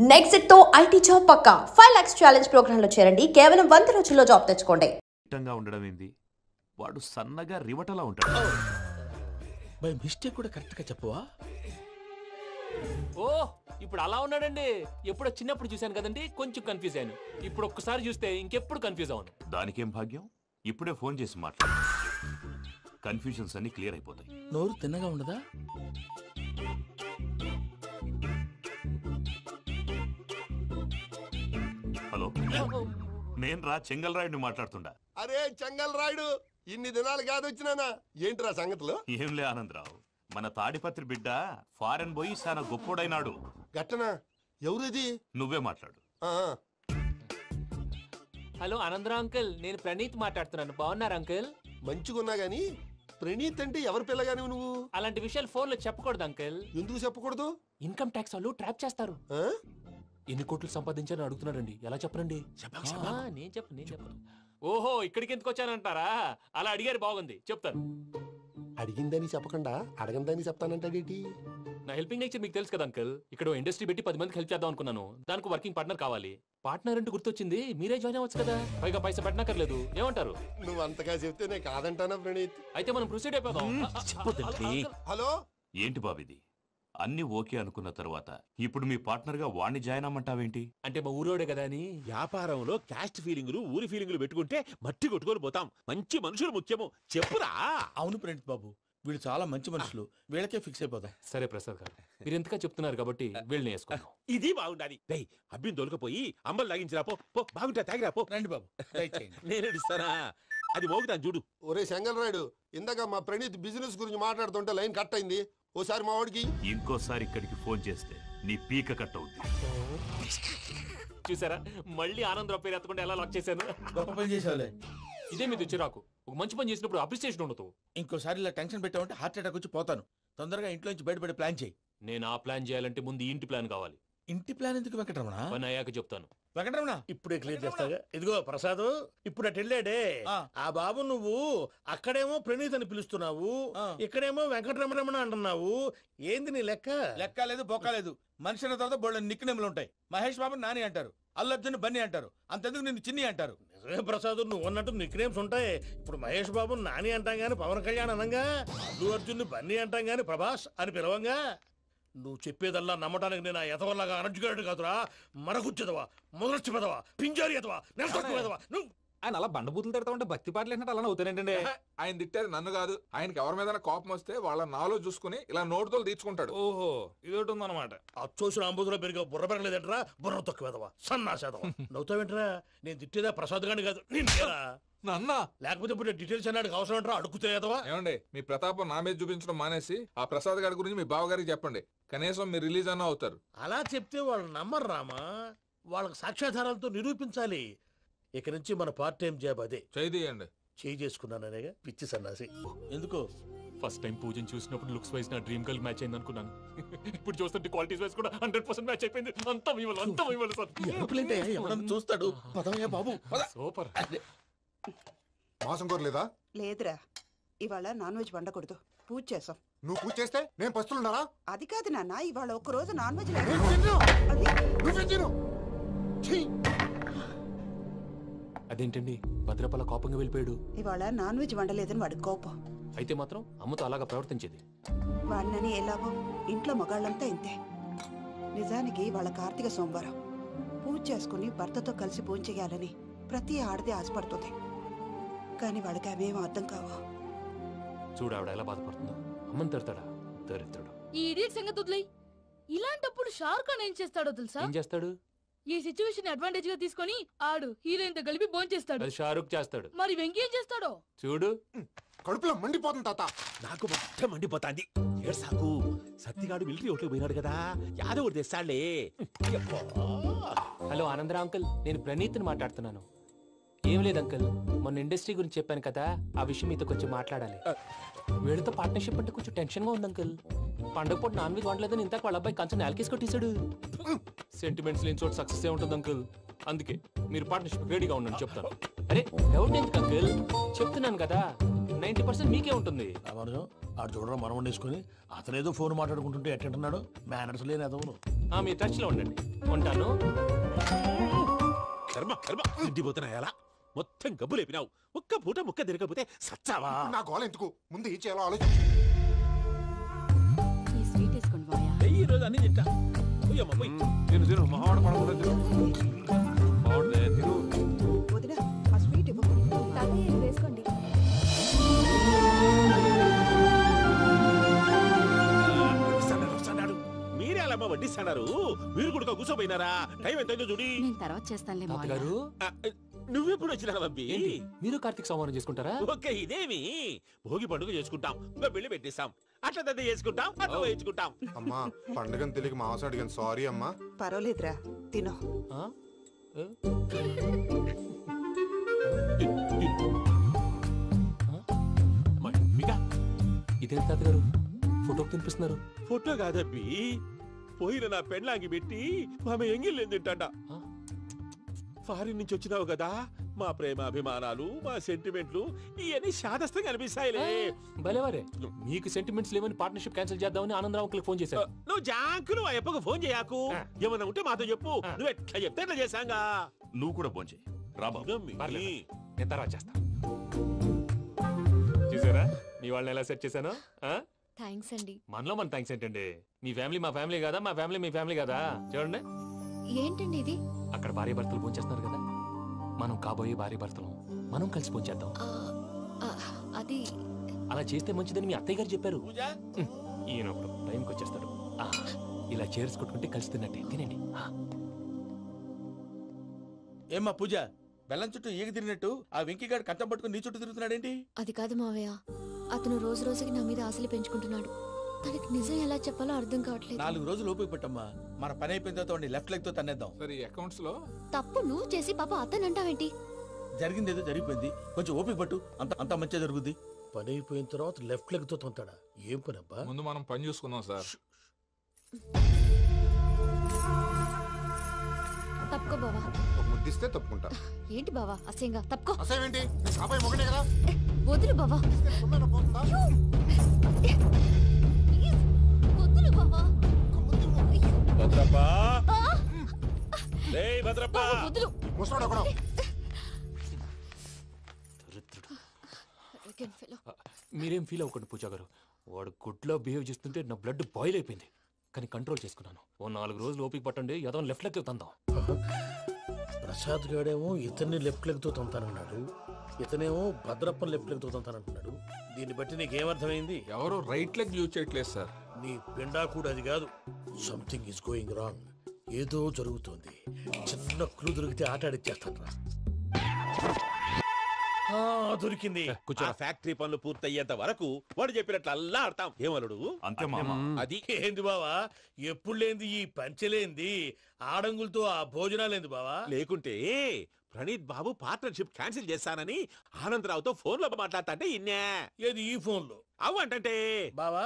Next తో IT job పక్కా 5 lakhs challenge program లో చేరండి. కేవలం 100 రోజుల్లో జాబ్ తెచ్చుకోండి. ఇట్టంగా ఉండడం ఏంది? వాడు సన్నగా రివటలా ఉంటాడు. బై మిస్టేక్ కూడా కరెక్ట్ గా చెప్పవా? ఓ ఇప్పుడు అలా ఉన్నాడండి. ఎప్పుడో చిన్నప్పుడు చూశాను కదండి, కొంచెం కన్ఫ్యూజ్ అయ్యాను. ఇప్పుడు ఒక్కసారి చూస్తే ఇంకెప్పుడు కన్ఫ్యూజ్ అవును. దానికేం భాగ్యం? ఇప్పుడే ఫోన్ చేసి మాట్లాడు. కన్ఫ్యూజన్స్ అన్ని క్లియర్ అయిపోతాయి. నోరు తిన్నగా ఉండదా? హలో, నేను రా చెంగల్ రాయుడిని మాట్లాడుతుండా. అరే చెంగల్ రాయుడు, ఇన్ని దినాలు కాదు వచ్చినానా? ఏంట్రా సంగతులు? ఏంలే ఆనందరావు, మన తాడిపత్రి బిడ్డ ఫారెన్ పోయి చాలా గొప్పోడైనాడు. గట్టనా? ఎవరిది? నువ్వే మాట్లాడు. హలో ఆనందరావు అంకుల్, నేను ప్రణీత్ మాట్లాడుతున్నాను. బాగున్నారు అంకుల్? మంచిగున్నా గాని ప్రణీత్ అంటే ఎవరి పిల్లగాని నువ్వు? అలాంటి విషయాలు ఫోన్ లో చెప్పకూడదు అంకుల్. ఎందుకు చెప్పకూడదు? ఇన్కమ్ ట్యాక్స్ వాళ్ళు ట్రాప్ చేస్తారు. ఎన్ని కోట్లు సంపాదించాలని అడుగుతున్నారండి. ఎలా చెప్పరండి? నేను చెప్పను. ఓహో, ఇక్కడికి ఎందుకు వచ్చానంటారా? అలా అడిగారు, బాగుంది, చెప్తాను. అడిగిందని చెప్పకుండా అడగందని చెప్తానంటాడేటి? నా హెల్పింగ్ నేచర్ మీకు తెలుసు కదా అంకుల్. ఇక్కడ ఇండస్ట్రీ పెట్టి 10 మందికి హెల్ప్ చేద్దాం అనుకున్నాను. దానికి వర్కింగ్ పార్ట్నర్ కావాలి. పార్ట్నర్ అంటే గుర్తొచ్చింది, మీరే జాయిన్ అవ్వచ్చు కదా. పైగా పైసా పెట్టనక్కర్లేదు. ఏమంటారు? నువ్వు అంతగా చెప్తే నేను కాదంటానా ప్రణీత్? అయితే మనం ప్రొసీడ్ అయిపోదాం. హలో, ఏంటి బాబిది? అన్ని ఓకే అనుకున్న తర్వాత ఇప్పుడు మీ పార్ట్నర్ గా వాణ్ణి జాయిన్ అమ్మంటావేంటి? అంటే మా ఊరోడే కదా అని. వ్యాపారంలో క్యాస్ట్ ఫీలింగులు, ఊరి ఫీలింగులు పెట్టుకుంటే మట్టి కొట్టుకొని పోతాం. మంచి మనుషులు ముఖ్యము. చెప్పురా. అవును ప్రణీత్ బాబు, వీళ్ళు చాలా మంచి మనుషులు. వీళ్ళకే ఫిక్స్ అయిపోతాం. సరే ప్రసాద్ గారు, మీరు ఎంతగా చెప్తున్నారు కాబట్టి వీళ్ళని వేసుకుందాం. ఇది బాగుండాలి. డై అబ్బిని దొలకపోయి అంబలు లాగించిరా పో. బాగుంటా తాగిరా పో. రండి బాబు, నేను ఇస్తానా? అది మోగుతాను చూడు. ఒరే చెంగల్ రాయుడు, ఇందాక మా ప్రణీత్ బిజినెస్ గురించి మాట్లాడుతుంటే లైన్ కట్ అయింది. ఓసారి మా వాడికి ఇంకోసారి ఇక్కడికి ఫోన్ చేస్తే నీ పీక కట్ అవుద్ది. చూసారా, మళ్ళీ ఆనందరావు పేరు ఎత్తకుండా ఎలా లాక్ చేశాను. గొప్ప పని చేసావులే. ఇదే మీద చిరాకు. ఒక మంచి పని చేసినప్పుడు అప్రిసియేషన్ ఉండదు. ఇంకోసారి ఇలా టెన్షన్ పెట్టామంటే హార్ట్ అటాక్ వచ్చి పోతాను. తొందరగా ఇంట్లో నుంచి బయటపడే ప్లాన్ చేయి. నేను ఆ ప్లాన్ చేయాలంటే ముందు ఈ ఇంటి ప్లాన్ కావాలి. ఇంటి ప్లాన్ ఎందుకు వెంకటరమణ? పని అయ్యాక చెప్తాను. వెంకటరమణ ఇప్పుడే క్లియర్ చేస్తాగా. ఇదిగో ప్రసాద్, ఇప్పుడు అటు వెళ్ళాడే ఆ బాబు, నువ్వు అక్కడేమో ప్రణీత్ అని పిలుస్తున్నావు, ఇక్కడేమో వెంకటరమణ అంటున్నావు. ఏంది నీ లెక్క? లెక్క లేదు, బొక్క లేదు. మనిషి అన్న తర్వాత బోళ్ళ నిక్నెములు ఉంటాయి. మహేష్ బాబు నాని అంటారు, అల్లు అర్జున్ బన్నీ అంటారు, అంతెందుకు నిన్ను చిన్ని అంటారు. నిజమే ప్రసాద్, నువ్వు అన్నట్టు నిక్నేమ్స్ ఉంటాయి. ఇప్పుడు మహేష్ బాబు నాని అంటాం గాని పవన్ కళ్యాణ్ అనంగా, అల్లు అర్జున్ బన్నీ అంటాం గాని ప్రభాస్ అని పిలవంగా. నువ్వు చెప్పేదల్లా నమ్మటానికి నేను ఎతవల్లాగా అనర్జుకేటెడ్ కాదురా. మరగుచ్చదవా, మొదలచ్చి పెదవా, పింజారి ఎదవా, నెలసొక్కుదవా నువ్వు. ఆయన అలా బండబూతులు తిడతా ఉంటే భక్తి పాటలు ఏంటంటే అలా అవుతానంటే. ఆయన తిట్టేది నన్ను కాదు. ఆయనకి ఎవరి మీద కోపం వస్తే వాళ్ళ నాలో చూసుకుని ఇలా నోటుతో తీర్చుకుంటాడు. ఓహో, ఇదొకటి ఉందన్నమాట. అచ్చోసిన అంబుధులో పెరిగే బుర్ర పెరగలేదంటరా, బుర్ర తొక్కువేదవా, సన్నాసేదవా. నవ్వుతావేంట్రా? నేను తిట్టేదా ప్రసాద్ గాని కాదు, నన్నా. లేకపోతే ఇప్పుడు డీటెయిల్స్ అన్నాడు అవసరం అంటారా? అడుగుతాయేదవా. ఏమండి, మీ ప్రతాపం నా మీద చూపించడం మానేసి ఆ ప్రసాద్ గారి గురించి మీ బావగారికి చెప్పండి. కనీసం మీరు రిలీజ్ అన్న అవుతారు. అలా చెప్తే వాళ్ళు నమ్మరు రామా. వాళ్ళకి సాక్ష్యాధారాలతో నిరూపించాలి. ఇక నుంచి మన పార్ట్ టైం జాబ్ అదే. చేయండి. చేయి చేసుకున్నాననేగా పిచ్చి సన్నాసి. ఎందుకు? ఫస్ట్ టైం పూజను చూసినప్పుడు లుక్స్ వైజ్ నా డ్రీమ్ గర్ల్ మ్యాచ్ అయింది అనుకున్నాను. ఇప్పుడు చూస్తుంటే క్వాలిటీస్ వైజ్ కూడా 100% మ్యాచ్ అయిపోయింది. అంతా మీ వల్ల సార్. ఎవడన్నా చూస్తాడు. పదవయ్యా బాబు, సూపర్. మాసం కోరలేదా? లేదురా, ఇవాళ నాన్ వెజ్ వండకూడదు. పూజ చేసాం. నువ్వు పూజ చేస్తే నేను పస్తులున్నారా? అది కాదు నాన్న, ఇవాళ ఒక్క రోజు నాన్ వెజ్ అదేంటండి భద్రపల కోపంగా వెళ్ళిపోయాడు? ఇవాళ నాన్ వెజ్ వండలేదని వాడి కోపం. అయితే మాత్రం అమ్మతో అలాగా ప్రవర్తించేది. వాడినని ఎలాగో ఇంట్లో మగాళ్ళంతా ఇంతే. నిజానికి వాళ్ళ కార్తీక సోమవారం పూజ చేసుకుని భర్తతో కలిసి పూజ చేయాలని ప్రతి ఆడది ఆశపడుతుంది. కానీ వాడికి అవేం అర్థం కావు. చూడు ఆవిడ ఎలా బాధపడుతుందో. అమ్మని తిడతాడా? దరిద్రుడు. ఈ ఇడియట్ సంగతి వదిలేయ్. ఇలాంటప్పుడు షారుఖ్ ఖాన్ ఏం చేస్తాడో తెలుసా? ఏం చేస్తాడు? ఈ సిచ్యువేషన్ అడ్వాంటేజ్ గా తీసుకొని ఆడు హీరోయిన్ తో కలిపి బోన్ చేస్తాడు. అది షారుఖ్ చేస్తాడు. మరి వెంకీ ఏం చేస్తాడో చూడు. కడుపులో మండిపోతుంది తాత. నాకు మొత్తం మండిపోతాంది. సాకు సత్తిగాడు మిలిటరీ ఓట్లు పోయినాడు కదా, యాదవ్ తెస్తాడులే. హలో ఆనందరా అంకుల్, నేను ప్రణీత్ని మాట్లాడుతున్నాను. ఏం లేదు అంకుల్, మొన్న ఇండస్ట్రీ గురించి చెప్పాను కదా, ఆ విషయం మీతో కొంచెం మాట్లాడాలి. వీళ్ళతో పార్ట్నర్షిప్ అంటే కొంచెం టెన్షన్ గా ఉంది అంకుల్. పండగ పూట నాన్ వెజ్ వండలేదని ఇంతకు వాళ్ళ అబ్బాయి కంచెం నేలకేసి కొట్టేశాడు. సెంటిమెంట్స్ లేని చోట సక్సెస్ ఏ ఉంటుంది అంకుల్. అందుకే మీరు పార్ట్నర్షిప్ రెడీగా ఉండండి చెప్తాను. అరే డౌట్ ఎందుకు అంకుల్, చెప్తున్నాను కదా, 90% మీకే ఉంటుంది. ఆడు చూడడం మనం వండేసుకొని అతనేదో ఫోన్ మాట్లాడుకుంటుంటే ఎట్టంటున్నాడు మేనర్స్ లేని అదవును. మీ టచ్ లో ఉండండి, ఉంటాను. కర్మ కర్మ తిండిపోతున్నాయలా మొత్తం గబ్బు లేపినావు. ఒక్క పూట ముక్క తిరగకపోతే సచ్చావా? నా గోల ఎందుకు, ముందు ఈ చేయాలో ఆలోచించు. ఈ రోజు అన్ని తింటా. పోయమ్మ, పోయ్. తిను తిను మహావాడ పడకుండా తిను. బాగుండే తిను. వదిన ఆ స్వీట్ ఇవ్వు. వేసుకోండి. వస్తాడు. మీరే అలా వడ్డిస్తాడారు. మీరు కూడా కూర్చోపోయినారా? టైం ఎంతైందో చూడి. తర్వాత చేస్తానులే తాతగారు, నువ్వెప్పుడు వచ్చినా బంబి? ఏంటి మీరు కార్తీక్ సంహారం చేసుకుంటారా? ఓకే, ఇదేమి భోగి పండుగ చేసుకుంటాం, ఇంకా పెళ్లి పెట్టేస్తాం, అట్లా దద్ద చేసుకుంటాం, అట్లా వేయించుకుంటాం. అమ్మా పండుగని తెలియక మావస అడిగాను, సారీ అమ్మా. పర్వాలేదురా, తినో. ఆ? ఏ? ఇదేంటి తాతగారు ఫోటోకి తినిపిస్తున్నారు? ఫోటో కాదబ్బి, పోయిన నా పెళ్ళాంగి పెట్టి ఆమె ఎంగిల్లేం తింటాడ. ఫారిన్ నుంచి వచ్చినావు కదా, మా ప్రేమ అభిమానాలు, మా సెంటిమెంట్లు ఇవన్నీ శాదస్తంగా అనిపిస్తాయిలే. భలేవారే, మీకు సెంటిమెంట్స్ లేవని పార్ట్నర్షిప్ క్యాన్సిల్ చేద్దామని ఆనందరావు అంకుల్ ఫోన్ చేశారు. నువ్వు జాంకులు ఆ అప్పకు ఫోన్ చేయకు. ఏమన్నా ఉంటే మాతో చెప్పు. నువ్వు ఎట్లా చెప్తే ఎట్లా చేశాంగా. నువ్వు కూడా ఫోన్ చేయి రా బాబు. నేను తర్వాత చేస్తా. చూసారా మీ వాళ్ళని ఎలా సెట్ చేశాను? థ్యాంక్స్ అండి. మనలో మన థ్యాంక్స్ ఏంటండి? మీ ఫ్యామిలీ మా ఫ్యామిలీ కదా, మా ఫ్యామిలీ మీ ఫ్యామిలీ కదా. చూడండి, ఏంటండి ఇది? అక్కడ భార్య భర్తలు ఫోన్ చేస్తున్నారు కదా, మనం కాబోయే భార్య భర్తలు మనం కలిసి ఫోన్ చేద్దాం. అది అలా చేస్తే మంచిదని మీ అత్తయ్య గారు చెప్పారు. ఈయన ఒకడు టైంకి వచ్చేస్తాడు. ఇలా చేర్స్ కొట్టుకుంటే కలిసి తిన్నట్టే. తినండి. ఏమ్మా పూజ, బెల్లం చుట్టూ ఈగ తిరిగినట్టు ఆ వెంకీగాడు కంచం పట్టుకుని నీ చుట్టూ తిరుగుతున్నాడేంటి? అది కాదు మావయ్య, అతను రోజు రోజుకి నా మీద ఆశలు పెంచుకుంటున్నాడు. తనకి నిజం ఎలా చెప్పాలో అర్థం కావట్లేదు. 4 రోజులు ఓపిక పట్టమ్మా, మన పని అయిపోయిన తర్వాత లెఫ్ట్ లెగ్ తో తన్నేద్దాం. సరే అకౌంట్స్ లో తప్పు నువ్వు చేసి పాప అతను అంటావేంటి? జరిగింది ఏదో జరిగిపోయింది, కొంచెం ఓపిక పట్టు, అంత మంచిగా జరుగుద్ది. పని అయిపోయిన తర్వాత లెఫ్ట్ లెగ్ తో తొంతాడా? ఏం పని అబ్బా? ముందు మనం పని చూసుకుందాం సార్. తప్పుకో బావా. ఒక ముద్దిస్తే తప్పుకుంటా. ఏంటి బావా అసహ్యంగా? తప్పుకో. అసేమేంటి, కాబోయే మొగనే కదా. వదులు బావా. తొందరగా పోతుందా? వదులు బావా. భద్రప్పా, లేయ్ భద్రప్పా. వదులు. ముసలోడు ఒకడు. మీరేం ఫీల్ అవ్వకండి పూజా గారు. వాడు గుడ్లో బిహేవ్ చేస్తుంటే నా బ్లడ్ బాయిల్ అయిపోయింది, కానీ కంట్రోల్ చేసుకున్నాను. ఓ 4 రోజులు ఓపిక పట్టండి, ఏదో లెఫ్ట్ లెగ్ తందాం. ప్రసాద్ గాడేమో ఇతన్ని లెఫ్ట్ లెగ్ తో తొంతానన్నాడు, ఇతనేమో భద్రప్పని లెఫ్ట్ లెగ్ తో తొంతానంటున్నాడు. దీన్ని బట్టి నీకేమర్థమైంది? ఎవరు రైట్ లెగ్ యూజ్ చేయట్లేదు సార్. నీ పిండా కూడా అది కాదు. Something is going wrong. ఏదో జరుగుతోంది. చిన్న క్లూ దొరికితే ఆట ఆడిచ్చేస్తాను రా. దొరికింది. ఆ ఫ్యాక్టరీ పనులు పూర్తయ్యేంత వరకు వాడు చెప్పినట్లు అల్లా ఆడతాం. ఏమలుడు? అంతే మామ. అది ఏంది బావా, ఎప్పుడు లేంది ఈ పంచలేంది, ఆడంగులతో ఆ భోజనాలేంది బావా? లేకుంటే ప్రణీత్ బాబు పార్ట్నర్షిప్ క్యాన్సిల్ చేస్తానని ఆనందరావుతో ఫోన్ లో మాట్లాడతా అంటే ఇన్నే. ఏది ఈ ఫోన్ లో? అవ్వంటే బావా,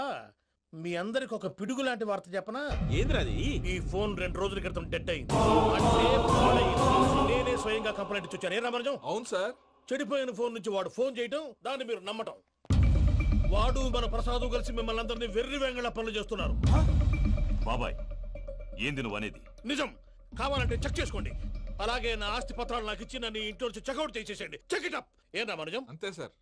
మీ అందరికి ఒక పిడుగు లాంటి వార్త చెప్పనా? ఏంద్రది? ఈ ఫోన్ 2 రోజుల క్రితం డెడ్ అయింది. అంటే పాడైంది. నేనే స్వయంగా కంప్లైంట్ ఇచ్చి వచ్చాను. ఏ రామరాజం? అవును సార్. చెడిపోయిన ఫోన్ నుంచి వాడు ఫోన్ చేయటం, దాన్ని మీరు నమ్మటం. వాడు మన ప్రసాదు కలిసి మిమ్మల్ని అందరినీ వెర్రి వెంగళ పనులు చేస్తున్నారు. బాబాయ్, ఏంది నువ్వు అనేది? నిజం. కావాలంటే చెక్ చేసుకోండి. అలాగే నా ఆస్తి పత్రాలు నాకు ఇచ్చి నన్ను ఇంట్లో నుంచి చెక్అౌట్ చేసేసండి. Check it up. ఏం రామరాజం? అంతే సార్.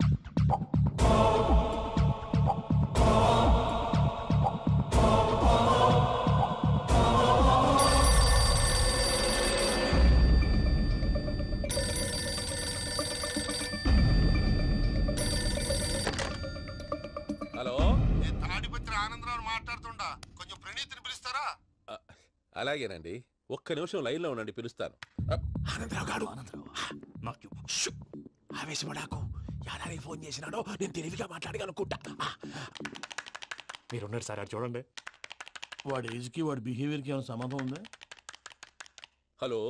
హలో, నేను తాడిపత్రి ఆనందరావు మాట్లాడుతుండా, కొంచెం ప్రణీతిని పిలుస్తారా? అలాగేనండి, ఒక్క నిమిషం లైన్ లో ఉండండి, పిలుస్తాను. ఆనందరావు గాడు. ఆవేశపడాకు. యాదారి ఫోన్ చేసినాడో నేను తెలివిగా మాట్లాడగలనుకుంటా. మీరున్నారు సార్, అది చూడండి. వాడి ఏజ్కి వాడి బిహేవియర్కి ఏమైనా సంబంధం ఉందా? హలో,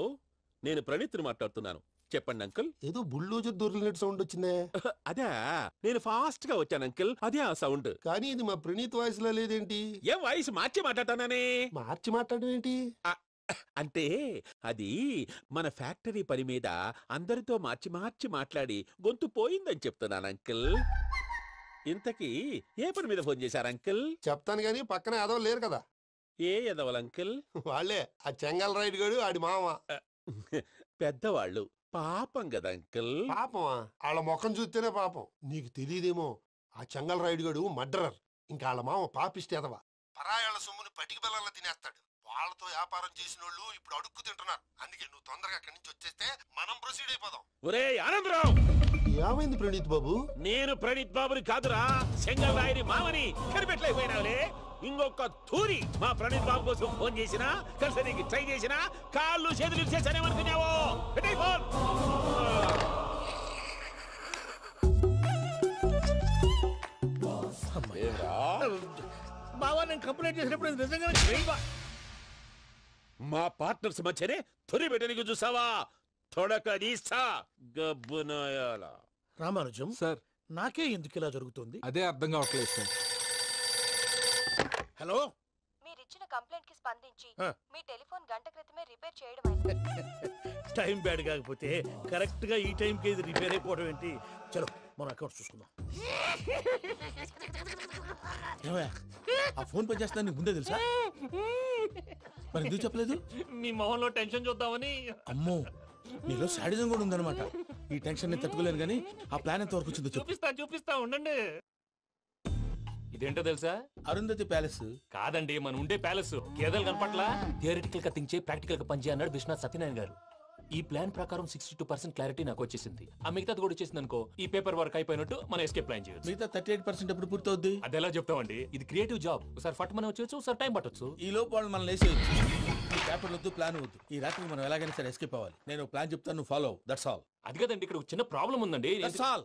నేను ప్రణీత్ని మాట్లాడుతున్నాను. చెప్పండి అంకుల్. ఏదో బుల్డోజర్ దొరికినట్టు సౌండ్ వచ్చిందే. అదే, నేను ఫాస్ట్ గా వచ్చాను అంకుల్, అదే ఆ సౌండ్. కానీ ఇది మా ప్రణీత్ వాయిస్ లో లేదేంటి? ఏ వాయిస్ మార్చి మాట్లాడతాననే? మార్చి మాట్లాడడం ఏంటి? అంటే అది మన ఫ్యాక్టరీ పని మీద అందరితో మార్చి మార్చి మాట్లాడి గొంతు పోయిందని చెప్తున్నాను అంకుల్. ఇంతకీ ఏ పని మీద ఫోన్ చేశారు అంకిల్? చెప్తాను గానీ పక్కన ఏదో లేరు కదా. ఏ ఎదవల్ అంకిల్? వాళ్ళే ఆ చెంగల్ రైడ్ గడు ఆడి మామ. పెద్దవాళ్ళు పాపం కదా అంకిల్. పాపమా? వాళ్ళ ముఖం చూస్తేనే పాపం. నీకు తెలియదేమో, ఆ చెంగల్ రైడ్ గడు మర్డరర్. ఇంకా వాళ్ళ మామ పాపిష్టి ఎదవ. పరాయాళ్ళ సొమ్ముని పటికి బెల్లంలో తినేస్తాడు. వాళ్ళతో వ్యాపారం చేసిన వాళ్ళు ఇప్పుడు అడుక్కు తింటున్నారు. అందుకే నువ్వు తొందరగా అక్కడి నుంచి వచ్చేస్తే మనం ప్రొసీడ్ అయిపోదాం. ఒరే ఆనందరావు! ఏమైంది ప్రణీత్ బాబు? నేను ప్రణీత్ బాబుని కాదురా, చెంగల్ రాయని మామని. కనిపెట్టలేకపోయినావులే. ఇంకొక తూరి మా ప్రణీత్ బాబు కోసం ఫోన్ చేసినా, కలిసి నీకు ట్రై చేసినా కాళ్ళు చేతులు చేశానేమనుకున్నావో. పెట్టేయ్ ఫోన్. బావా నేను కంప్లైంట్ చేసినప్పుడు నిజంగా మా పార్ట్నర్స్ మధ్యనే తొలి పెట్టడానికి చూసావా? తొడక నీస్తా గబ్బునాయాల. రామానుజం సార్ నాకే ఎందుకు ఇలా జరుగుతుంది? అదే అర్థం కావట్లేదు సార్. హలో, మీరిచ్చిన కంప్లైంట్ కి స్పందించి మీ టెలిఫోన్ గంట క్రితమే రిపేర్ చేయడం. టైం బ్యాడ్ కాకపోతే కరెక్ట్ గా ఈ టైంకి ఇది రిపేర్ అయిపోవడం ఏంటి? చలో మన అకౌంట్ చూసుకుందాం. ఏమయ్యా, ఆ ఫోన్ పని చేస్తా నీకు ముందే తెలుసా? మరి ఎందుకు చెప్పలేదు? మీ మొహంలో టెన్షన్ చూద్దామని. అమ్మో, నీలో శాడిజం కూడా ఉందన్నమాట. ఈ టెన్షన్ నేను తట్టుకోలేను కానీ ఆ ప్లాన్ ఎంత వరకు వచ్చిందో చూపిస్తా ఉండండి. ఇదేంటో తెలుసా? అరుంధతి ప్యాలెస్ కాదండి, మన ఉండే ప్యాలెస్. గేదెలు కనపట్లా? థియరిటికల్ గా థింక్ చేయి, ప్రాక్టికల్ గా పనిచేయి అన్నాడు విశ్వనాథ్ సత్యనారాయణ గారు. ఈ ప్లాన్ ప్రకారం 62% క్లారిటీ నాకు వచ్చేసింది. ఆ మిగతాది కూడా వచ్చేసింది అనుకో, ఈ పేపర్ వర్క్ అయిపోయినట్టు మనం ఎస్కేప్ ప్లాన్ చేయొచ్చు. మిగతా 38% ఎప్పుడు పూర్తవుద్ది? అది ఎలా చెప్తామండి? ఇది క్రియేటివ్ జాబ్. ఒకసారి ఫట్ మనం వచ్చేయచ్చు, ఒకసారి టైం పట్టొచ్చు. ఈ లోపు వాళ్ళు మనం లేసేయచ్చు. ఈ పేపర్ వద్దు, ప్లాన్ వద్దు. ఈ రాత్రికి మనం ఎలాగైనా సరే ఎస్కేప్ అవ్వాలి. నేను ప్లాన్ చెప్తాను, నువ్వు ఫాలో. That's all. అది కదండి, ఇక్కడ ఒక చిన్న ప్రాబ్లం ఉందండి. That's all.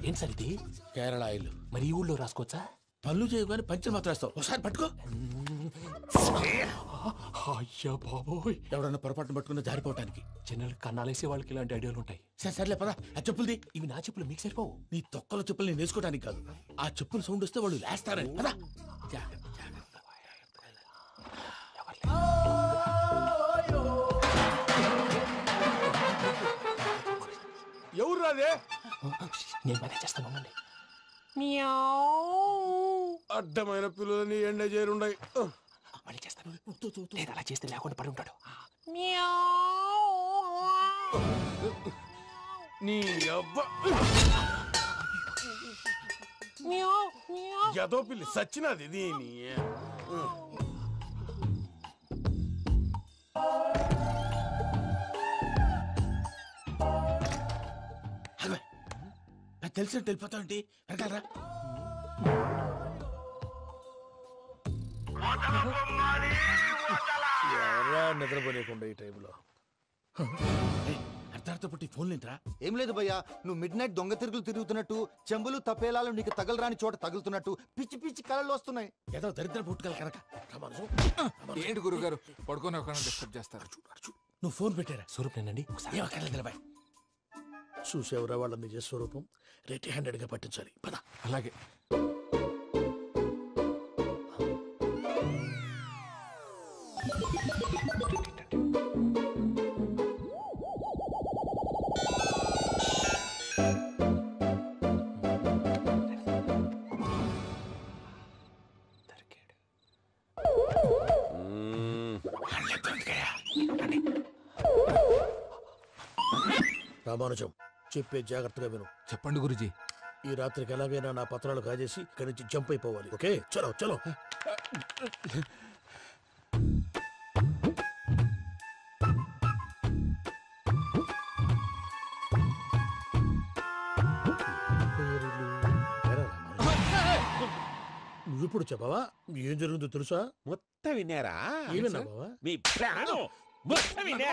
ఏం సార్ ఇది? కేరళ ఆయిల్. మరి ఈ ఊళ్ళో రాసుకోవచ్చా? పనులు చేయగానే పంచర్ మాత్రం వేస్తావు. ఒకసారి పట్టుకో. అయ్యా బాబోయ్, ఎవడన్నా పొరపాటున పట్టుకున్న జారిపోవటానికి. జనరల్ కన్నాలేసే వాళ్ళకి ఇలాంటి ఐడియాలు ఉంటాయి. సర్లే పదా. ఆ చెప్పులది. ఇవి నా చెప్పులు, మీకు సరిపోవు. నీ తొక్కల చెప్పులు నేను వేసుకోవడానికి కాదు, ఆ చెప్పులు సౌండ్ వస్తే వాళ్ళు లేస్తారని. పదా. ఎవరు రాదే? నేను మేనేజ్ చేస్తాను. అడ్డమైన పిల్లలని ఎండ చేరుండయి. మళ్ళీ చేస్తాను. లేదు, అలా చేస్తే లేకుండా పడి ఉంటాడు. నీ అవ్వ ఎదో పిల్లి సచ్చినది దీని. తెలిసినట్టు వెళ్ళిపోతావుంటి. వెనకాలరా. ఎవరా నిద్రపోలేకుండా ఈ టైంలో? అర్ధార్థ పుట్టి ఫోన్ లేంట్రా? ఏం లేదు భయ్యా, నువ్వు మిడ్ నైట్ దొంగ తిరుగులు తిరుగుతున్నట్టు, చెంబులు తపేలాలు నీకు తగలరాని చోట తగులుతున్నట్టు పిచ్చి పిచ్చి కళలు వస్తున్నాయి. ఏదో దరిద్ర పుట్టుకల కనుక. ఏంటి గురుగారు పడుకొని ఒక డిస్టర్బ్ చేస్తారు? నువ్వు ఫోన్ పెట్టారా? స్వరూపేనండి. చూసేవరా వాళ్ళ నిజ స్వరూపం. రెడీ హ్యాండెడ్ గా పట్టించాలి. పద. అలాగే. రామానుజం, చెప్పే జాగ్రత్తగా విను. చెప్పండి గురుజీ. ఈ రాత్రికి ఎలాగైనా నా పత్రాలు కాజేసి ఇక్కడి నుంచి జంప్ అయిపోవాలి. ఓకే, చలో చలో. నువ్విప్పుడు చెప్పవా ఏం జరిగిందో తెలుసా? మొత్తం విన్నారా? ఏమన్నా బావా? మీ ప్లాన్ మొత్తం విన్నా.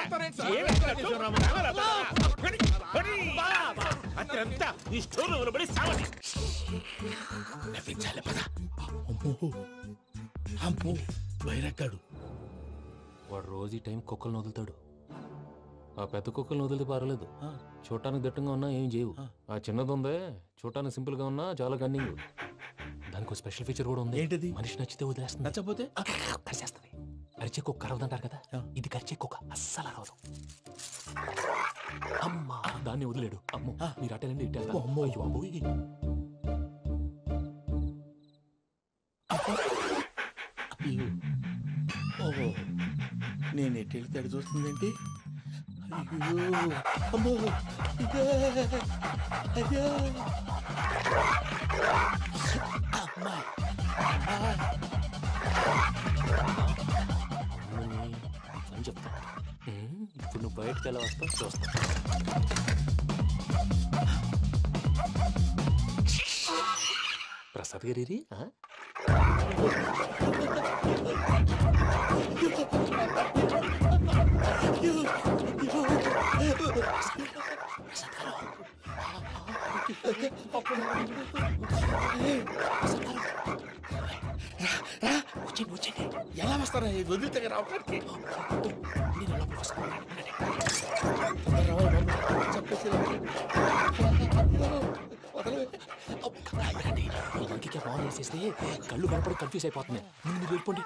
అతనంతా ఈ స్టోర్ రూమ్ లో పడి సావని. నవ్వించాలి. పద. అమ్మో బైరక్కాడు. వాడు రోజు ఈ టైం కుక్కలను వదులుతాడు. ఆ పెద్ద కుక్కలను వదిలితే పర్లేదు, చూడటానికి దట్టంగా ఉన్నా ఏం చేయవు. ఆ చిన్నది ఉందే, చూడటానికి సింపుల్ గా ఉన్నా చాలా కన్నింగ్. దానికి స్పెషల్ ఫీచర్ కూడా ఉంది. ఏంటిది? మనిషి నచ్చితే వదిలేస్తుంది, నచ్చపోతే కరిచేస్తుంది. అరిచే కుక్క అరవదంటారు కదా, ఇది కరిచే కుక్క అస్సలు అరవదు. అమ్మా దాన్ని వదిలేడు. అమ్మో మీరు అటెండి ఇటు వెళ్తారు. అమ్మో అయ్యో అమ్మోయ్. ఓహో నేను ఎటు వెళ్తే అటు చూస్తుందేంటి? అయ్యో అమ్మో అయ్యో అమ్మా అని చెప్తా. ఇప్పుడు నువ్వు బయటకు ఎలా వస్తావు చూస్తా. ప్రసాద్ గారి వచ్చండి ఎలా వస్తారా? వదిలితే రావడానికి ఇంకే బాగా వేసేస్తే కళ్ళు కనపడి కన్ఫ్యూజ్ అయిపోతున్నాయి. మీరు వెళ్ళిపోండి.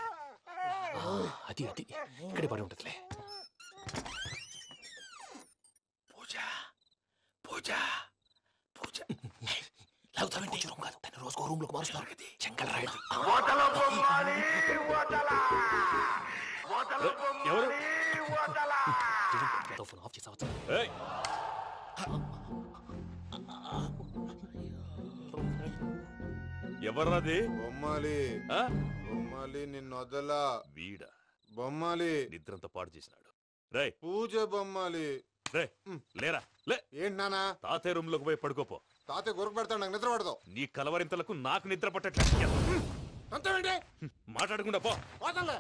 అది అది ఇక్కడే పడి ఉంటుందిలే. పూజ పూజ పూజ లాగుతామంటే రూమ్ కాదు, తను రోజుకో రూమ్ లోకి మారుస్తున్నారు కదా. చెంగల్ రాయడు. ఎవరు ఫోన్ ఆఫ్ చేసావచ్చు. ఎవర్రాది? బొమ్మాలి బొమ్మాలి నిన్ను వదలా. వీడ బొమ్మాలి నిద్రంతా పాడు చేసినాడు. రే పూజ బొమ్మాలి. రే లేరా లే. ఏంటి నానా? తాతయ్య రూమ్ లోకి పోయి పడుకోపో. తాతయ్య గొరకు పెడతాడు, నాకు నిద్ర పడతావు. నీ కలవరింతలకు నాకు నిద్ర పట్టట్లేదు. అంతేంటి? మాట్లాడకుండా పో. పోతాలే.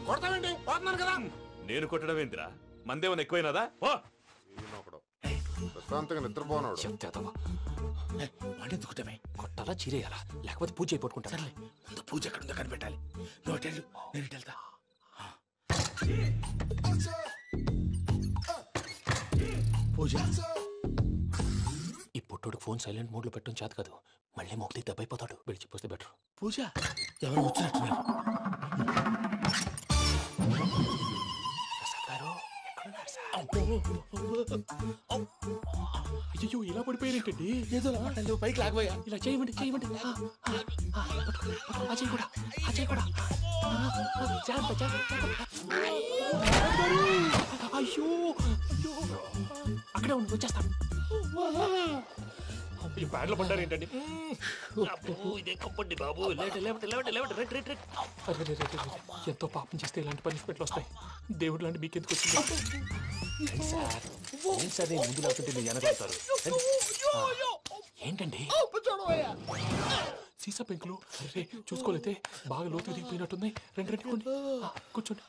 కొడతావేంటి? పోతున్నాను కదా. నేను కొట్టడం ఏంటిరా? మందేమన్నా ఎక్కువైనదా? ఓ ప్రశాంతంగా నిద్రపోనాడు. వాడెందుకుంటామే? కొట్టాలా చీరేయాలా లేకపోతే పూజ అయిపోట్టుకుంటా. సర్లే ముందు పూజ ఎక్కడ ఉందో కనిపెట్టాలి. నువ్వు అటెళ్ళు, నేను ఇటు వెళ్తా. పూజ ఈ పుట్టుడికి ఫోన్ సైలెంట్ మోడ్ లో పెట్టడం చేత కాదు. మళ్ళీ మొక్కి దెబ్బైపోతాడు. విడిచిపోతే బెటర్. పూజ ఎవరు వచ్చినట్టున్నారు? అయ్యో ఇలా పడిపోయినట్టండి. ఏదో మాటలు పైకి లాగబోయా. ఇలా చేయమండి చేయమండి. అజయ్ కూడా అజయ్ కూడా అయ్యో అయ్యో అక్కడే ఉండి వచ్చేస్తాను. ఈ బ్యాడ్లో పడ్డారు ఏంటండి? ఇదే కప్పండి బాబు. ఎంతో పాపం చేస్తే ఇలాంటి పనిష్మెంట్లు వస్తాయి. దేవుడు లాంటి మీకెందుకు వచ్చింది? సార్ ముందు లేకుంటే మీరు వెనకాడతారు. ఏంటండి సీసా పెంకులు? అరే చూసుకోలేతే బాగా లోతు దిగిపోయినట్టున్నాయి. రెండు రెండు కూర్చోండి.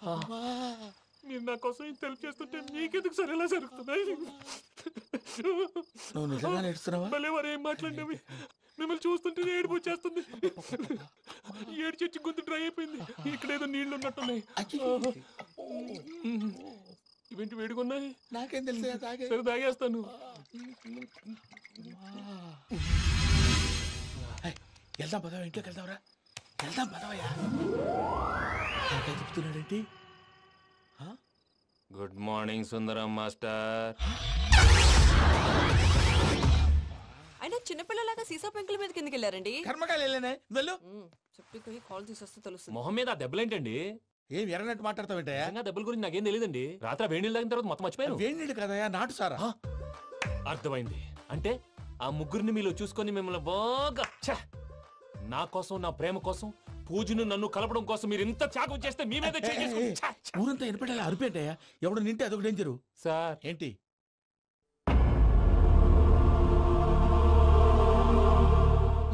మీరు నా కోసం ఇంత హెల్ప్ చేస్తుంటే మీకెందుకు సరే ఎలా జరుగుతున్నాయి? నువ్వు నిజంగా నేర్చుతున్నావా? మళ్ళీ వారు ఏం మాట్లాడినవి? మిమ్మల్ని చూస్తుంటే ఏడుపు వచ్చేస్తుంది. ఏడు చచ్చి గొంతు డ్రై అయిపోయింది. ఇక్కడ ఏదో నీళ్లు ఉన్నట్టున్నాయి. ఇవేంటి వేడుకున్నాయి? నాకేం తెలుసు. సరే తాగేస్తాను. వెళ్దాం పదవా, ఇంట్లోకి వెళ్దాంరా. వెళ్దాం పదవయ్యా. నాకై చెప్తున్నాడేంటి? గుడ్ మార్నింగ్ సుందరం మాస్టర్. అయినా చిన్నపిల్లలాగా సీసా పెంకుల మీద కిందకి వెళ్ళారండి. కర్మకాయలు వెళ్ళానే. వెళ్ళు. చెప్పి కాల్ తీసేస్తే తెలుస్తుంది. మొహం మీద ఆ దెబ్బలేంటండి? ఏం ఎర్రనట్టు మాట్లాడతావేంటయా? దెబ్బల గురించి నాకేం తెలియదండి. రాత్రి వేడి నీళ్ళు తాగిన తర్వాత మొత్తం మర్చిపోయాను. వేడి నీళ్ళు కదయా, నాటు సారా. అర్థమైంది. అంటే ఆ ముగ్గురిని మీలో చూసుకొని మిమ్మల్ని బాగా నా కోసం నా ప్రేమ కోసం పూజను నన్ను కలపడం కోసం మీరు ఇంత త్యాగం చేస్తే మీ మీద ఊరంతా ఎనపెట్టాలి. అరిపేంటయ్యా? ఎవడు నింటే అదొక డేంజరు. సార్ ఏంటి?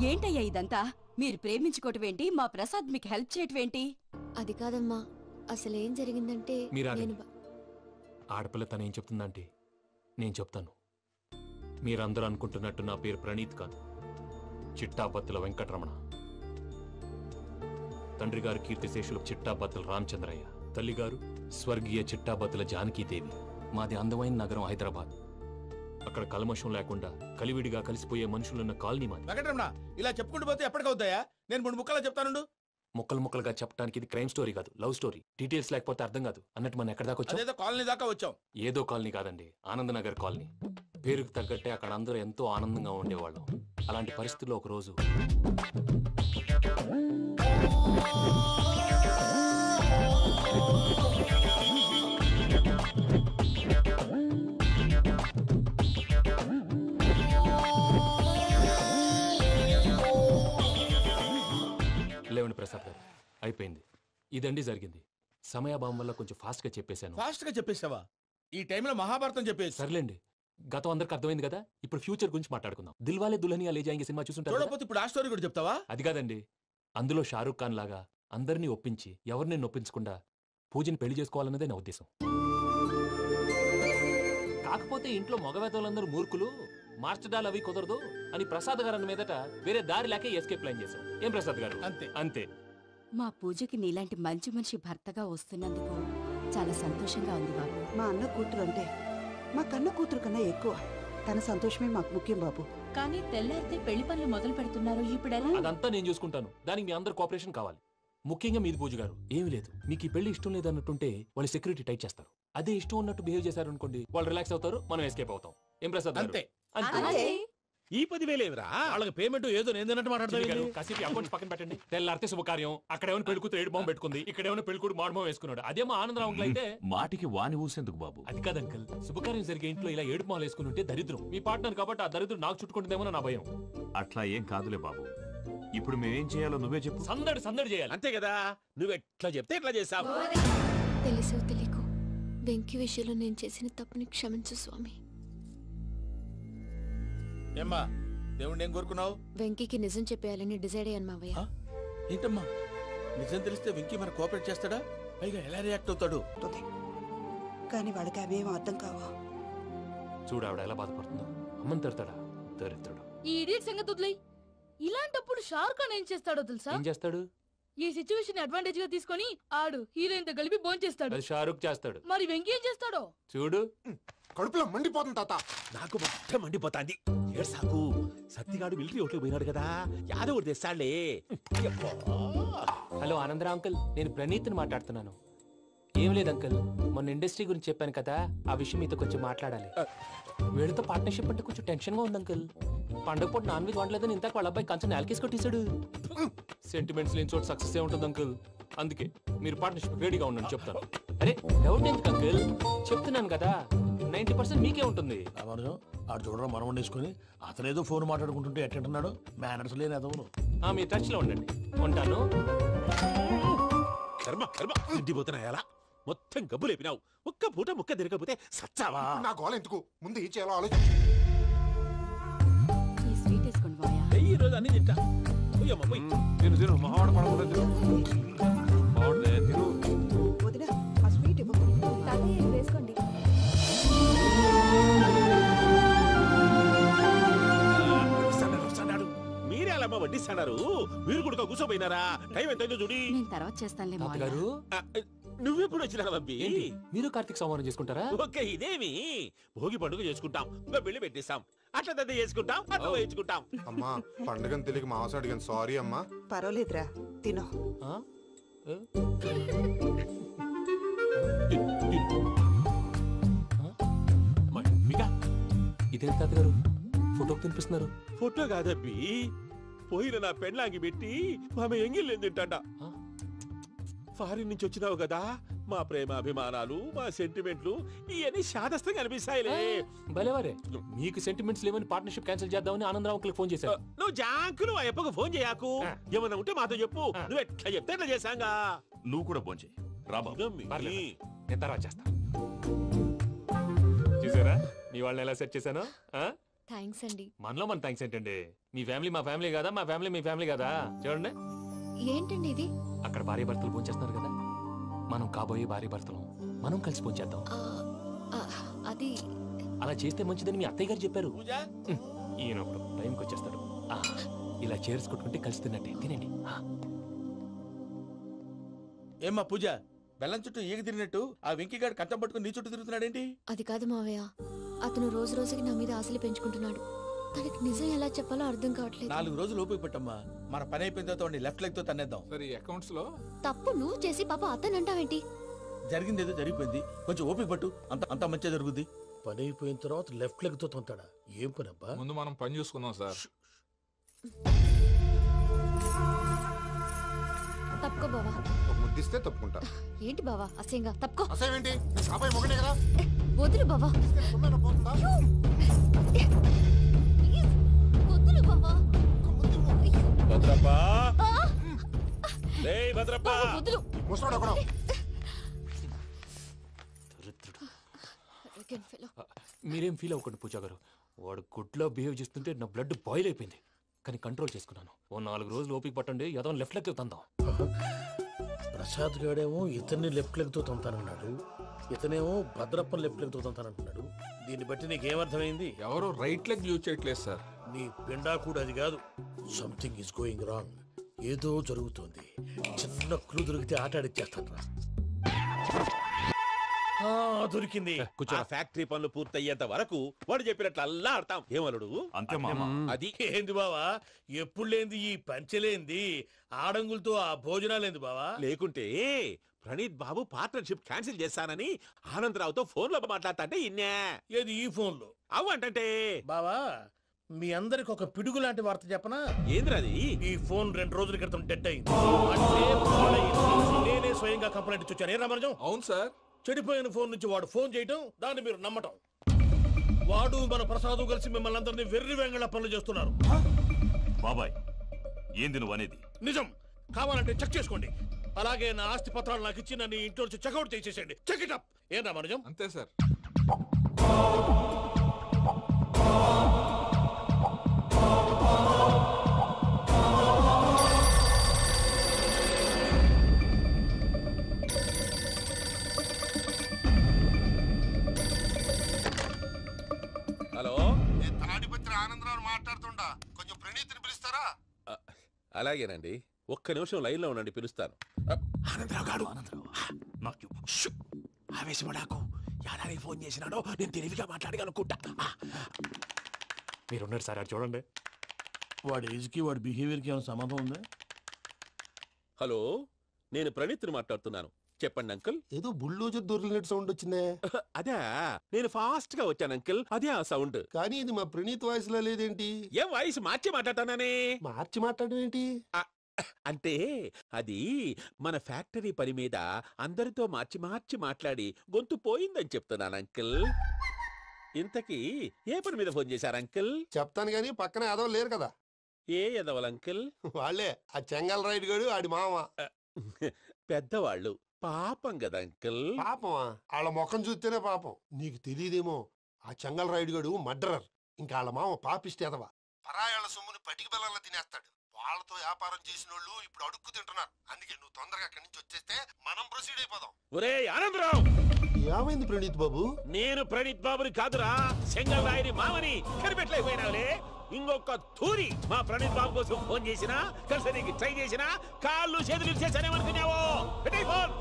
ఏంటయ్యా ఇదంతా? మీరు ప్రేమించుకోవటం ఏంటి? మా ప్రసాద్ మీకు హెల్ప్ చేయటం ఏంటి? అది కాదమ్మా, అసలు ఏం జరిగిందంటే ఆడపిల్ల తను ఏం చెప్తుందంటే నేను చెప్తాను. మీరందరూ అనుకుంటున్నట్టు నా పేరు ప్రణీత్ కాదు, చిట్టాబత్తుల వెంకటరమణ. తండ్రి గారు కీర్తిశేషులు చిట్టాబత్తుల రామచంద్రయ్య, తల్లిగారు స్వర్గీయ చిట్టాబత్తుల జానకీదేవి. మాది అందమైన నగరం హైదరాబాద్. అక్కడ కల్మషం లేకుండా కలివిడిగా కలిసిపోయే మనుషులున్న కాలనీ మాది. వెంకటరమణ ఇలా చెప్పుకుంటూ పోతే ఎప్పటికవుతాయా? నేను 3 ముక్కలా చెప్తానుండు. ముక్కలు ముక్కలుగా చెప్పడానికి ఇది క్రైమ్ స్టోరీ కాదు, లవ్ స్టోరీ. డీటెయిల్స్ లేకపోతే అర్థం కాదు. అన్నట్టు మనం ఎక్కడ దాకా వచ్చాం? అదేదో కాలనీ దాకా వచ్చాం. ఏదో కాలనీ కాదండి, ఆనందనగర్ కాలనీ. పేరుకు తగ్గట్టే అక్కడ అందరూ ఎంతో ఆనందంగా ఉండేవాళ్ళం. అలాంటి పరిస్థితుల్లో ఒక రోజు లేవండి ప్రసాద్ గారు, అయిపోయింది. ఇదండి జరిగింది. సమయాభావం వల్ల కొంచెం ఫాస్ట్ గా చెప్పేశాను. ఫాస్ట్ గా చెప్పేసావా? ఈ టైంలో మహాభారతం చెప్పేసి. సర్లేండి, గతం అందరికి అర్థమైంది కదా. ఇప్పుడు ఫ్యూచర్ గురించి మాట్లాడుకుందాం. దిల్వాలే దుల్హనియా లే జాయేంగే సినిమా చూసుంటారు. చూడకపోతే ఇప్పుడు ఆ స్టోరీ కూడా చెప్తావా? అది కాదండి, అందులో షారూక్ ఖాన్ లాగా అందరినీ ఒప్పించి ఎవరిని నొప్పించకుండా పూజని పెళ్లి చేసుకోవాలన్నదే నా ఉద్దేశం. కాకపోతే ఇంట్లో మగవేతలందరూ మూర్ఖులు, మార్చడాలు అవి కుదరదు అని ప్రసాద్ గారు అన్న మీదట వేరే దారి లేక ఎస్కేప్ ప్లాన్ చేశాం. ఏం ప్రసాద్ గారు? అంతే అంతే. మా పూజకి నీలాంటి మంచి మనిషి భర్తగా వస్తున్నందుకు చాలా సంతోషంగా ఉంది బాబు. మా అన్న కూతురు అంటే మా కన్న కూతురు కన్నా ఎక్కువ. తన సంతోషమే మాకు ముఖ్యం బాబు. కానీ తెల్లారితే పెళ్లి పనులు మొదలు పెడుతున్నారు, ఇప్పుడు అదంతా నేను చూసుకుంటాను. దానికి మీ అందరు కోఆపరేషన్ కావాలి. ముఖ్యంగా మీది పూజ గారు. ఏమీ లేదు, మీకు ఈ పెళ్లి ఇష్టం లేదన్నట్టుంటే వాళ్ళు సెక్యూరిటీ టైట్ చేస్తారు. అదే ఇష్టం ఉన్నట్టు బిహేవ్ చేశారు అనుకోండి, వాళ్ళు రిలాక్స్ అవుతారు, మనం ఎస్కేప్ అవుతాం. ఏం ప్రసాద్ గారు? అంతే. అంతే. ఈ 10,000 ఏమిరా? వాళ్ళకి పేమెంట్ ఏదో నేందన్నట్టు మాట్లాడతాను. కాసేపు అకౌంట్స్ పక్కన పెట్టండి. తెల్లారితే శుభకార్యం. అక్కడేమో పెళ్లి కూతురు ఏడు బాంబు పెట్టుకుంది, ఇక్కడేమో పెళ్లి కూతురు మాడు బాంబు వేసుకున్నాడు. అదేమో ఆనందరావు అంకుల్ అయితే మాటికి వాని ఊసేందుకు బాబు? అది కాదు అంకుల్, శుభకార్యం జరిగే ఇంట్లో ఇలా ఏడు మాలు వేసుకుని ఉంటే దరిద్రం. మీ పార్ట్నర్ కాబట్టి ఆ దరిద్రం నాకు చుట్టుకుంటుందేమో నా భయం. అట్లా ఏం కాదులే బాబు. ఇప్పుడు మేమేం చేయాలో నువ్వే చెప్పు. సందడి సందడి చేయాలి. అంతే కదా, నువ్వు ఎట్లా చెప్తే ఎట్లా చేస్తావు. తెలుసో తెలియకో వెంకీ విషయంలో నేను చేసిన తప్పుని క్షమించు స్వామి. ఏమ్మా దేవుణ్ణి ఏం కోరుకున్నావు? వెంకీకి నిజం చెప్పేయాలని డిసైడ్ అయ్యాను మావయ్య. ఏంటమ్మా నిజం తెలిస్తే వెంకీ మన కోఆపరేట్ చేస్తాడా? పైగా ఎలా రియాక్ట్ అవుతాడు? కానీ వాడికి అవేం అర్థం కావా. చూడు ఆవిడ ఎలా బాధపడుతుందో. అమ్మని తిడతాడా దరిద్రుడు. ఈ ఇడియట్ సంగతి వదిలేయ్. ఇలాంటప్పుడు షారుఖ్ ఖాన్ ఏం చేస్తాడో తెలుసా? ఏం చేస్తాడు? ఈ సిచ్యువేషన్ అడ్వాంటేజ్ గా తీసుకొని ఆడు హీరోయిన్ తో కలిపి బోన్ చేస్తాడు. అది షారుఖ్ చేస్తాడు. మరి వెంకీ ఏం చేస్తాడో చూడు. కడుపులో మండిపోతుంది తాత. నాకు మొత్తం మండిపోతాంది. ఏడ్సాకు, సత్తిగాడు మిలిటరీ ఓట్లు పోయినాడు కదా, యాదవ్ తెస్తాడులే. హలో ఆనందరా అంకుల్, నేను ప్రణీత్ని మాట్లాడుతున్నాను. ఏం లేదు అంకుల్, మొన్న ఇండస్ట్రీ గురించి చెప్పాను కదా, ఆ విషయం మీతో కొంచెం మాట్లాడాలి. వీళ్ళతో పార్ట్నర్షిప్ అంటే కొంచెం టెన్షన్ గా ఉంది అంకుల్. పండుగ పూట నాన్ వెజ్ వండలేదని ఇంతకు వాళ్ళ అబ్బాయి కంచెం నేలకేసి కొట్టేశాడు. సెంటిమెంట్స్ లేని చోట సక్సెస్ ఏ ఉంటుంది అంకుల్. అందుకే మీరు పార్ట్నర్షిప్ రెడీగా ఉండండి చెప్తాను. అరే డౌట్ ఎందుకు అంకుల్, చెప్తున్నాను కదా 90% మీకే ఉంటుంది. ఆడు చూడడం మనం వండేసుకుని అతనేదో ఫోన్ మాట్లాడుకుంటుంటే ఎట్టంటున్నాడు. మేనర్స్ లేని అదవును. మీ టచ్ లో ఉండండి. ఉంటాను. కర్మ కర్మ, తిండిపోతున్నా ఎలా మొత్తం గబ్బు లేపినావు. ఒక్క పూట ముక్క తిరగకపోతే సచ్చావా? నా గోల ఎందుకు, ముందు ఏం చేయాలో ఆలోచించు. ఈ స్వీట్ వేసుకోండి బాయా. ఈ రోజు అన్ని తింటా. పోయమ్మ పోయి. తిను తిను, మహావాడ పడకుండా తిను. బాగుండే తిను. వదినా ఆ స్వీట్ ఇవ్వు. తాతయ్య వేసుకోండి. మీరే అలా వడ్డిస్తాడారు, మీరు కూడా కూర్చోపోయినారా? టైం ఎంతైందో చూడి. నేను తర్వాత చేస్తానులే మావయ్య. గారు నువ్వెప్పుడు వచ్చినా బంబి? మీరు కార్తీక్ సంహారం చేసుకుంటారా? ఓకే, ఇదేమి భోగి పండుగ చేసుకుంటాం, ఇంకా పెళ్లి పెట్టేస్తాం, అట్లా దద్ద చేసుకుంటాం, అట్లా వేయించుకుంటాం. అమ్మా పండుగని తెలియక మాంసం అడిగాను, సారీ అమ్మా. పర్వాలేదురా, తినో. ఇదే తాతగారు ఫోటోకి తినిపిస్తున్నారు. ఫోటో కాదబ్బి, పోయిన నా పెళ్ళాంగి పెట్టి ఆమె ఎంగిల్లేం తింటాడ. ఫారిన్ నుంచి వచ్చినావు కదా, మా ప్రేమ అభిమానాలు, మా సెంటిమెంట్లు ఇవన్నీ శాదస్తంగా అనిపిస్తాయిలే. భలేవారే, మీకు సెంటిమెంట్స్ లేవని పార్ట్నర్షిప్ క్యాన్సిల్ చేద్దామని ఆనందరావు అంకుల్ ఫోన్ చేశారు. నువ్వు జాంకులు ఆ ఎప్పకు ఫోన్ చేయకు. ఏమన్నా ఉంటే మాతో చెప్పు, నువ్వు ఎట్లా చెప్తే ఎట్లా చేశాంగా. నువ్వు కూడా ఫోన్ చేయి రాబా. నేను తర్వాత చేస్తా. చూసారా మీ వాళ్ళని ఎలా సెట్ చేశాను? థ్యాంక్స్ అండి. మనలో మన థ్యాంక్స్ ఏంటండి, మీ ఫ్యామిలీ మా ఫ్యామిలీ కదా, మా ఫ్యామిలీ మీ ఫ్యామిలీ కదా. చూడండి ఏంటండి ఇది? అక్కడ భార్య భర్తలు పోంచేస్తున్నారు కదా, మనం కాబోయే భార్య భర్తలు మనం కలిసి పోంచేద్దాం. అది అలా చేస్తే మంచిదని మీ అత్తయ్య గారు చెప్పారు. ఈయన ఒకడు టైంకి వచ్చేస్తాడు. ఇలా చేర్స్ కొట్టుకుంటే కలిసి తిన్నట్టే. తినండి. ఏమ్మా పూజ, బెల్లం చుట్టూ ఈగ తిరిగినట్టు ఆ వెంకీగాడు కట్టం పట్టుకుని నీ చుట్టూ తిరుగుతున్నాడేంటి? అది కాదు మావయ్య, అతను రోజు రోజుకి నా మీద ఆశలు పెంచుకుంటున్నాడు. తనకి నిజం ఎలా చెప్పాలో అర్థం కావట్లేదు. 4 రోజులు ఓపిక పట్టమ్మా, మన పని అయిపోయిన తర్వాత లెఫ్ట్ లెగ్ తో తన్నేద్దాం. సరే అకౌంట్స్ లో తప్పు నువ్వు చేసి పాప అతను అంటావేంటి? జరిగింది ఏదో జరిగిపోయింది, కొంచెం ఓపిక పట్టు, అంత మంచిగా జరుగుద్ది. పని అయిపోయిన తర్వాత లెఫ్ట్ లెగ్ తో తొంతాడా? ఏం పని అబ్బా? ముందు మనం పని చూసుకుందాం సార్. తప్పుకో బావా. ఒక ముద్దిస్తే తప్పుకుంటా. ఏంటి బావా అసహ్యంగా? తప్పుకో. అసేమేంటి? అబ్బాయి మొగనే కదా. వదులు బావా. సొమ్మేనా పోతుందా? వదులు బావా. భద్రప్ప, రేయ్ భద్రప్ప, వదులు. ముసలోడు ఒకడు. మీరేం ఫీల్ అవ్వకండి పూజా గారు. వాడు గుడ్లో బిహేవ్ చేస్తుంటే నా బ్లడ్ బాయిల్ అయిపోయింది, కానీ కంట్రోల్ చేసుకున్నాను. ఓ 4 రోజులు ఓపిక పట్టండి, ఏదో లెఫ్ట్ లెగ్ తందాం. ప్రసాద్ గాడేమో ఇతన్ని లెఫ్ట్ లెగ్ తో తొంతానన్నాడు, ఇతనేమో భద్రప్ప లెఫ్ట్ లెగ్ తో తొంతానంటున్నాడు. దీన్ని బట్టి నీకేమర్థమైంది? ఎవరు రైట్ లెగ్ యూజ్ చేయట్లేదు సార్. నీ పిండా కూడా అది కాదు. Something is going wrong. ఏదో జరుగుతోంది. చిన్న క్లూ దొరికితే ఆట ఆడిచ్చేస్తాను రా. దొరికింది. ఆ ఫ్యాక్టరీ పనులు పూర్తయ్యేంత వరకు వాడు చెప్పినట్లు అల్లా ఆడతాం. ఏమలుడు? అంతే మామ. అది ఏంది బావా, ఎప్పుడు లేంది ఈ పంచలేంది, ఆడంగులతో ఆ భోజనాలేంది బావా? లేకుంటే ప్రణీత్ బాబు పార్ట్నర్షిప్ క్యాన్సిల్ చేస్తానని ఆనందరావుతో ఫోన్ లో మాట్లాడతాంటే ఇన్నే. ఏది ఈ ఫోన్ లో? అవ్వంటే బావా, మీ అందరికి ఒక పిడుగు లాంటి వార్త చెప్పనా? ఏంద్రది? ఈ ఫోన్ 2 రోజుల క్రితం డెడ్ అయింది. అంటే పాడైంది. నేనే స్వయంగా కంప్లైంట్ ఇచ్చి వచ్చాను. ఏ రామరాజం? అవును సార్. చెడిపోయిన ఫోన్ నుంచి వాడు ఫోన్ చేయటం, దాన్ని మీరు నమ్మటం. వాడు మన ప్రసాదు కలిసి మిమ్మల్ని అందరినీ వెర్రి వెంగళ పనులు చేస్తున్నారు. బాబాయ్, ఏంది నువ్వు అనేది? నిజం. కావాలంటే చెక్ చేసుకోండి. అలాగే నా ఆస్తి పత్రాలు నాకు ఇచ్చి నన్ను ఇంట్లో నుంచి చెక్అౌట్ చేసేసండి. Check it up. ఏం రామరాజం? అంతే సార్. హలో, నేను తాడిపత్రి ఆనందరావు మాట్లాడుతుండా, కొంచెం ప్రణీతిని పిలుస్తారా? అలాగేనండి, ఒక్క నిమిషం లైన్ లో ఉండండి, పిలుస్తాను. ఆనందరావు గాడు ఆవేశపడాకు. యాదానికి ఫోన్ చేసినాడో నేను తెలివిగా మాట్లాడగలనుకుంటా. మీరున్నారు సార్, అది చూడండి. వాడి ఏజ్కి వాడి బిహేవియర్కి ఏమైనా సంబంధం ఉందా? హలో, నేను ప్రణీత్ని మాట్లాడుతున్నాను. చెప్పండి అంకుల్. ఏదో బుల్డోజర్ దొరికినట్టు సౌండ్ వచ్చిందే. అదే, నేను ఫాస్ట్ గా వచ్చాను అంకుల్, అదే ఆ సౌండ్. కానీ ఇది మా ప్రణీత్ వాయిస్ లో లేదేంటి? ఏం వాయిస్ మార్చి మాట్లాడతానే? మార్చి మాట్లాడడం ఏంటి? అంటే అది మన ఫ్యాక్టరీ పని మీద అందరితో మార్చి మార్చి మాట్లాడి గొంతు పోయిందని చెప్తున్నాను అంకుల్. ఇంతకీ ఏ పని మీద ఫోన్ చేశారు అంకుల్? చెప్తాను గానీ పక్కన ఏదో లేరు కదా. ఏ ఎదవలు అంకుల్? వాళ్ళే ఆ చెంగల్ రైడ్ గడు ఆడి మామ. పెద్దవాళ్ళు, పాపం కదా అంకుల్. పాపమా? వాళ్ళ ముఖం చూస్తేనే పాపం. నీకు తెలియదేమో, ఆ చెంగల్ రైడ్ గడు మర్డరర్. ఇంకా వాళ్ళ మామ పాపిస్తేదవా. పరాయాళ్ళ సొమ్ముని పటికి బెల్లంలో తినేస్తాడు. వాళ్ళతో వ్యాపారం చేసిన వాళ్ళు ఇప్పుడు అడుక్కు తింటున్నారు. అందుకే నువ్వు తొందరగా అక్కడి నుంచి వచ్చేస్తే మనం ప్రొసీడ్ అయిపోదాం. ఒరే ఆనందరావు! ఏమైంది ప్రణీత్ బాబు? నేను ప్రణీత్ బాబుని కాదురా, సెంగల్ రాయని మామని. కనిపెట్టలేకపోయినావులే. ఇంకొక తూరి మా ప్రణీత్ బాబు కోసం ఫోన్ చేసినా, కలిసి నీకు ట్రై చేసినా కాళ్ళు చేతులు ఇచ్చేసానేమనుకున్నావో? పెట్టేయ్ ఫోన్.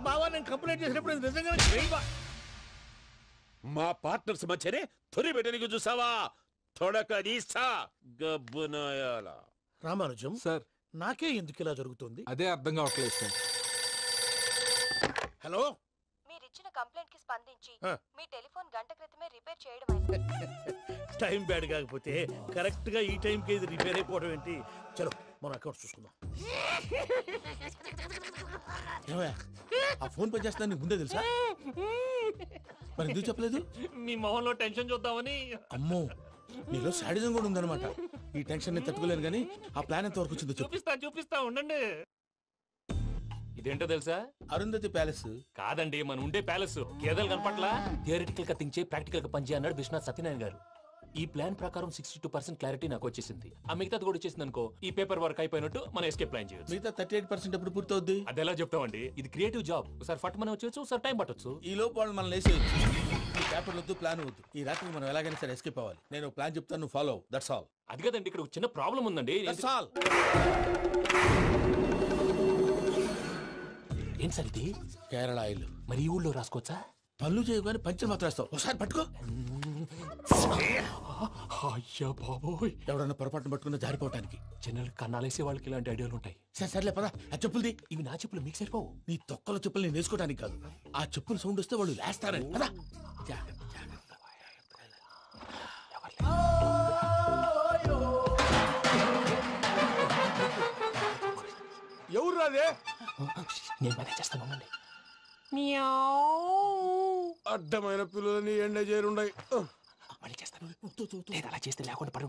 బావా, నేను కంప్లైంట్ చేసినప్పుడు ఇది నిజంగా మా పార్ట్నర్స్ మధ్యనే తొలి పెట్టడానికి చూసావా? తొడక నీస్తా గబ్బునాయాల. రామానుజం సార్, నాకే ఎందుకు ఇలా జరుగుతుంది? అదే అర్థం కావట్లేదు సార్. హలో, మీరిచ్చిన కంప్లైంట్ కి స్పందించి ఆ. మీ టెలిఫోన్ గంట క్రితమే రిపేర్ చేయడం. టైం బ్యాడ్ కాకపోతే కరెక్ట్ గా ఈ టైంకి ఇది రిపేర్ అయిపోవడం ఏంటి? చలో మన అకౌంట్ చూసుకుందాం. ఏమయ్య, ఆ ఫోన్ పని చేస్తున్నా నీకు ముందే తెలుసా? మరి ఎందుకు చెప్పలేదు? మీ మొహంలో టెన్షన్ చూద్దామని. అమ్మో, నీలో శాడిజం కూడా ఉందన్నమాట. ఈ టెన్షన్ ని తట్టుకోలేను కానీ ఆ ప్లాన్ ఎంత వరకు వచ్చిందో చెప్పు. చూపిస్తా ఉండండి. ఇదేంటో తెలుసా? అరుంధతి ప్యాలెస్ కాదండి, మన ఉండే ప్యాలెస్. గేదెలు కనపట్లా? థియరిటికల్ గా థింక్ చేయి, ప్రాక్టికల్ గా పనిచేయ అన్నాడు విశ్వనాథ్ సత్యనారాయణ గారు. ఈ ప్లాన్ ప్రకారం 62% క్లారిటీ నాకు వచ్చేసింది. ఆ మిగతాది కూడా వచ్చేసింది అనుకో, ఈ పేపర్ వర్క్ అయిపోయినట్టు మనం ఎస్కేప్ ప్లాన్ చేయొచ్చు. మిగతా 38% ఎప్పుడు పూర్తవుద్ది? అది ఎలా చెప్తామండి, ఇది క్రియేటివ్ జాబ్. ఒకసారి ఫట్ మనం వచ్చేయచ్చు, ఒకసారి టైం పట్టొచ్చు. ఈ లోపు వాళ్ళు మనం లేసేయచ్చు. ఈ పేపర్ వద్దు, ప్లాన్ వద్దు. ఈ రాత్రికి మనం ఎలాగైనా సరే ఎస్కేప్ అవ్వాలి. నేను ప్లాన్ చెప్తాను, నువ్వు ఫాలో. That's all. అది కదండి, ఇక్కడ ఒక చిన్న ప్రాబ్లం ఉందండి. That's all. ఏం సార్ ఇది? కేరళ ఆయిల్. మరి ఈ ఊళ్ళో రాసుకోవచ్చా? పళ్ళు చేయగానే పంచర్ మాత్రం వేస్తావు. ఒకసారి పట్టుకో. అయ్యా బాబోయ్, ఎవడన్నా పొరపాటున పట్టుకున్న జారిపోవటానికి. జనరల్ కన్నాలేసే వాళ్ళకి ఇలాంటి ఐడియాలు ఉంటాయి. సర్లే పదా, ఆ చెప్పులది. ఇవి నా చెప్పులు, మీకు సరిపోవు. నీ తొక్కల చెప్పులు నేను వేసుకోవడానికి కాదు, ఆ చెప్పులు సౌండ్ వస్తే వాళ్ళు లేస్తారని. పదా. ఎవరు రాదే? నేను మేనేజ్ చేస్తాను, ఉండండి. అడ్డమైన పిల్లలని ఎండ చేరుండయి. మళ్ళీ చేస్తాను. అలా చేస్తే లేకుండా పడి